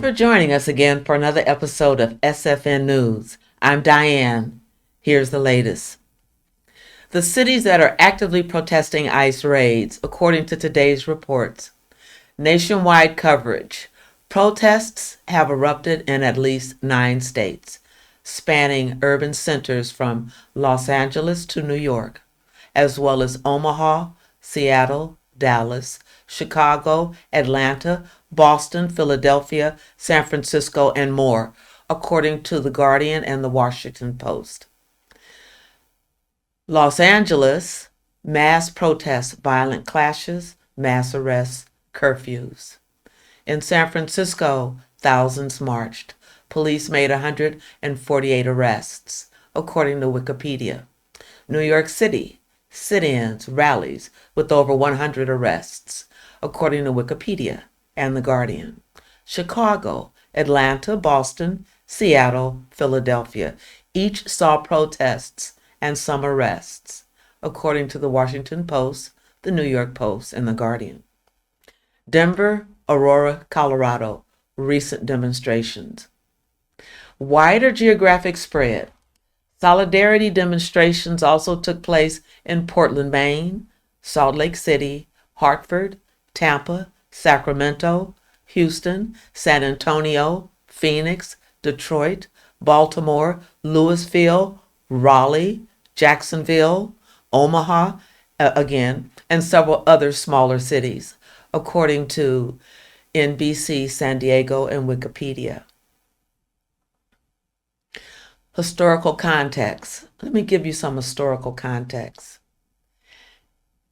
for joining us again for another episode of SFN News. I'm Diane. Here's the latest. The cities that are actively protesting ICE raids, according to today's reports. Nationwide coverage. Protests have erupted in at least 9 states, spanning urban centers from Los Angeles to New York, as well as Omaha, Seattle, Dallas, Chicago, Atlanta, Boston, Philadelphia, San Francisco, and more, according to The Guardian and The Washington Post. Los Angeles, mass protests, violent clashes, mass arrests, curfews. In San Francisco, thousands marched. Police made 148 arrests, according to Wikipedia. New York City, sit-ins, rallies with over 100 arrests, according to Wikipedia and The Guardian. Chicago, Atlanta, Boston, Seattle, Philadelphia, each saw protests and some arrests, according to The Washington Post, The New York Post, and The Guardian. Denver, Aurora, Colorado, recent demonstrations. Wider geographic spread. Solidarity demonstrations also took place in Portland, Maine, Salt Lake City, Hartford, Tampa, Sacramento, Houston, San Antonio, Phoenix, Detroit, Baltimore, Louisville, Raleigh, Jacksonville, Omaha, again, and several other smaller cities, according to NBC, San Diego, and Wikipedia. Historical context. Let me give you some historical context.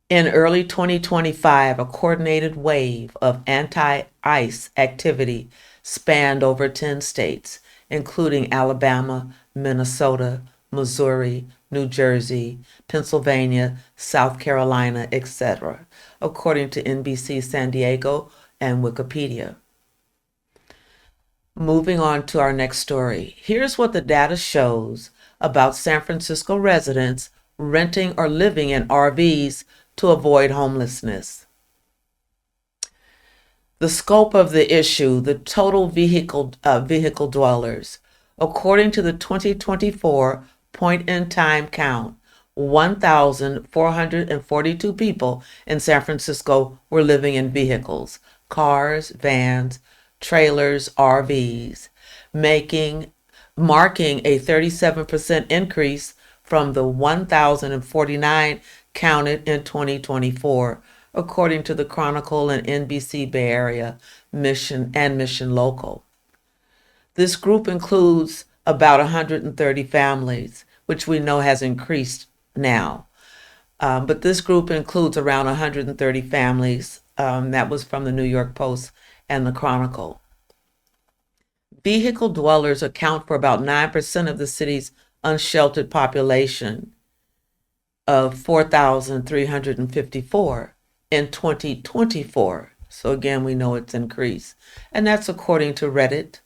In early 2025, a coordinated wave of anti-ICE activity spanned over 10 states, including Alabama, Minnesota, Missouri, New Jersey, Pennsylvania, South Carolina, etc., according to NBC San Diego and Wikipedia. Moving on to our next story. Here's what the data shows about San Francisco residents renting or living in RVs to avoid homelessness. The scope of the issue, the total vehicle dwellers. According to the 2024 point-in-time count, 1,442 people in San Francisco were living in vehicles, cars, vans, trailers, RVs, marking a 37% increase from the 1,049 counted in 2024, according to the Chronicle and NBC Bay Area Mission Local. This group includes about 130 families, which we know has increased now. But this group includes around 130 families. That was from the New York Post and the Chronicle. Vehicle dwellers account for about 9% of the city's unsheltered population of 4,354 in 2024. So again, we know it's increased. And that's according to Reddit,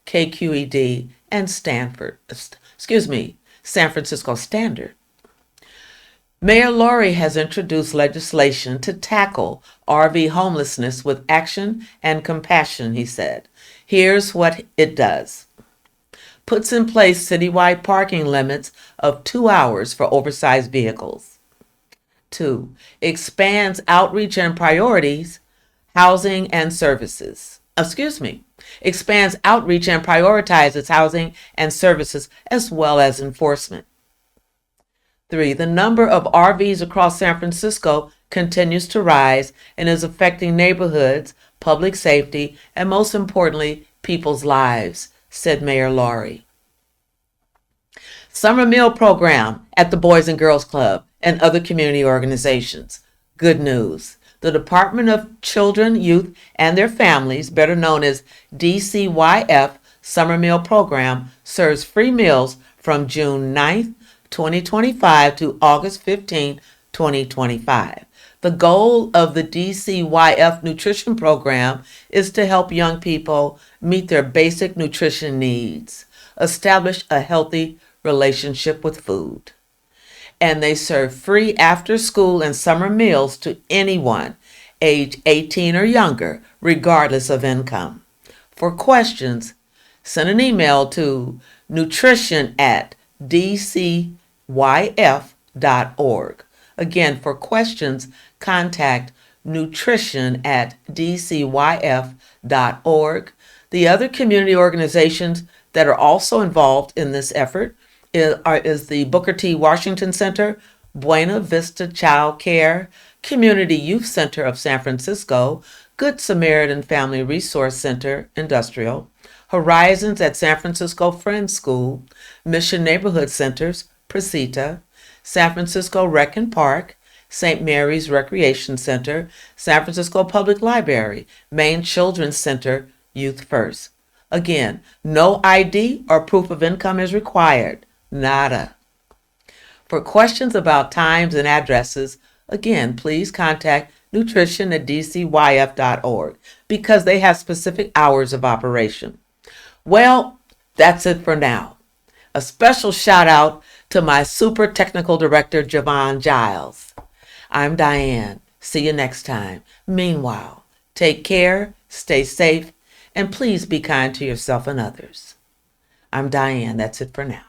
KQED, and San Francisco Standard. Mayor Laurie has introduced legislation to tackle RV homelessness with action and compassion, he said. Here's what it does. Puts in place citywide parking limits of 2 hours for oversized vehicles. 2. Expands outreach and priorities, housing and services. Expands outreach and prioritizes housing and services as well as enforcement. 3. The number of RVs across San Francisco continues to rise and is affecting neighborhoods, public safety, and most importantly, people's lives, said Mayor Laurie. Summer meal program at the Boys and Girls Club and other community organizations. Good news. The Department of Children, Youth, and Their Families, better known as DCYF Summer Meal Program, serves free meals from June 9th, 2025 to August 15, 2025. The goal of the DCYF nutrition program is to help young people meet their basic nutrition needs, establish a healthy relationship with food. And they serve free after-school and summer meals to anyone age 18 or younger, regardless of income. For questions, send an email to nutrition@dcyf.org. Again, for questions, contact nutrition@dcyf.org. The other community organizations that are also involved in this effort is the Booker T. Washington Center, Buena Vista Child Care, Community Youth Center of San Francisco, Good Samaritan Family Resource Center, Industrial, Horizons at San Francisco Friends School, Mission Neighborhood Centers, Precita, San Francisco Rec and Park, St. Mary's Recreation Center, San Francisco Public Library, Maine Children's Center, Youth First. Again, no ID or proof of income is required. Nada. For questions about times and addresses, again, please contact nutrition@dcyf.org because they have specific hours of operation. Well, that's it for now. A special shout out to my super technical director, Javon Giles. I'm Diane. See you next time. Meanwhile, take care, stay safe, and please be kind to yourself and others. I'm Diane. That's it for now.